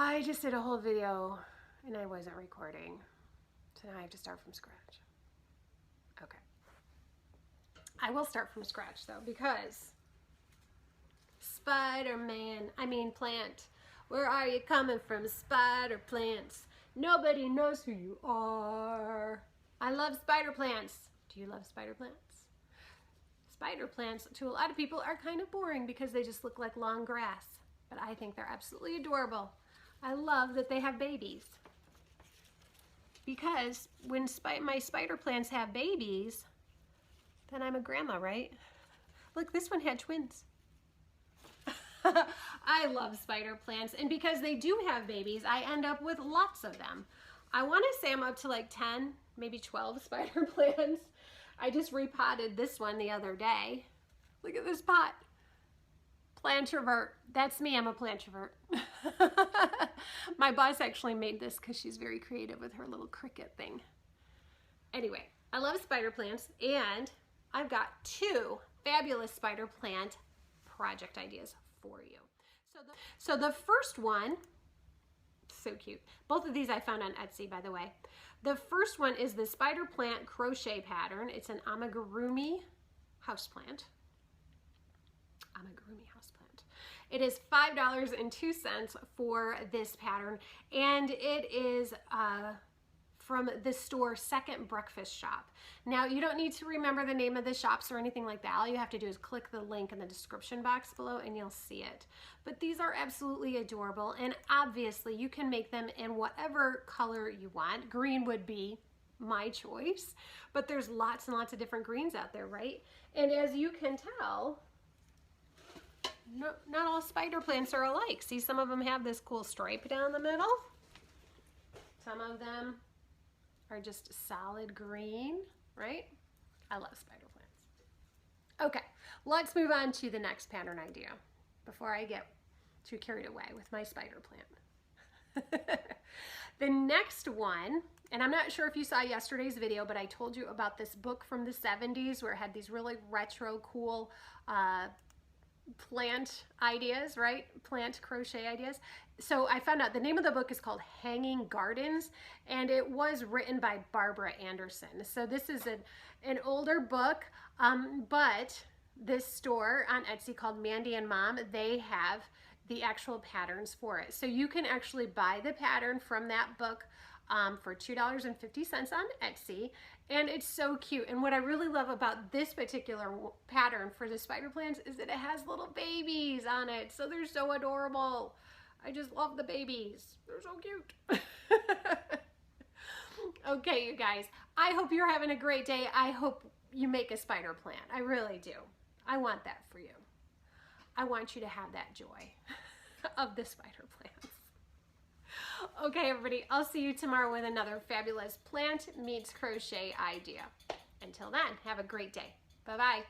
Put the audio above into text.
I just did a whole video and I wasn't recording. So now I have to start from scratch. Okay. I will start from scratch though, because Spider-Man, plant. Where are you coming from, spider plants? Nobody knows who you are. I love spider plants. Do you love spider plants? Spider plants, to a lot of people, are kind of boring because they just look like long grass. But I think they're absolutely adorable. I love that they have babies. Because when my spider plants have babies, then I'm a grandma, right? Look, this one had twins. I love spider plants, and because they do have babies, I end up with lots of them. I want to say I'm up to like 10, maybe 12 spider plants. I just repotted this one the other day. Look at this pot. Plantrovert. That's me, I'm a plantrovert. My boss actually made this because she's very creative with her little cricket thing. Anyway, I love spider plants, and I've got 2 fabulous spider plant project ideas for you. So the first one, so cute. Both of these I found on Etsy, by the way. The first one is the spider plant crochet pattern. It's an amigurumi houseplant. Amigurumi houseplant. It is $5.02 for this pattern, and it is from the store Second Breakfast Shop. Now, you don't need to remember the name of the shops or anything like that. All you have to do is click the link in the description box below and you'll see it. But these are absolutely adorable, and obviously you can make them in whatever color you want. Green would be my choice, but there's lots and lots of different greens out there, right? And as you can tell, not all spider plants are alike. See, some of them have this cool stripe down the middle. Some of them are just solid green, right? I love spider plants. Okay, let's move on to the next pattern idea before I get too carried away with my spider plant. The next one, and I'm not sure if you saw yesterday's video, but I told you about this book from the 70s where it had these really retro cool plant ideas, right? Plant crochet ideas. So I found out the name of the book is called Hanging Gardens, and it was written by Barbara Anderson. So this is an older book, but this store on Etsy called Mandy and Mom, they have the actual patterns for it. So you can actually buy the pattern from that book for $2.50 on Etsy, and it's so cute. And what I really love about this particular pattern for the spider plants is that it has little babies on it, so they're so adorable. I just love the babies. They're so cute. Okay, you guys, I hope you're having a great day. I hope you make a spider plant. I really do. I want that for you. I want you to have that joy of the spider plants. Okay, everybody, I'll see you tomorrow with another fabulous plant meets crochet idea. Until then, have a great day. Bye-bye.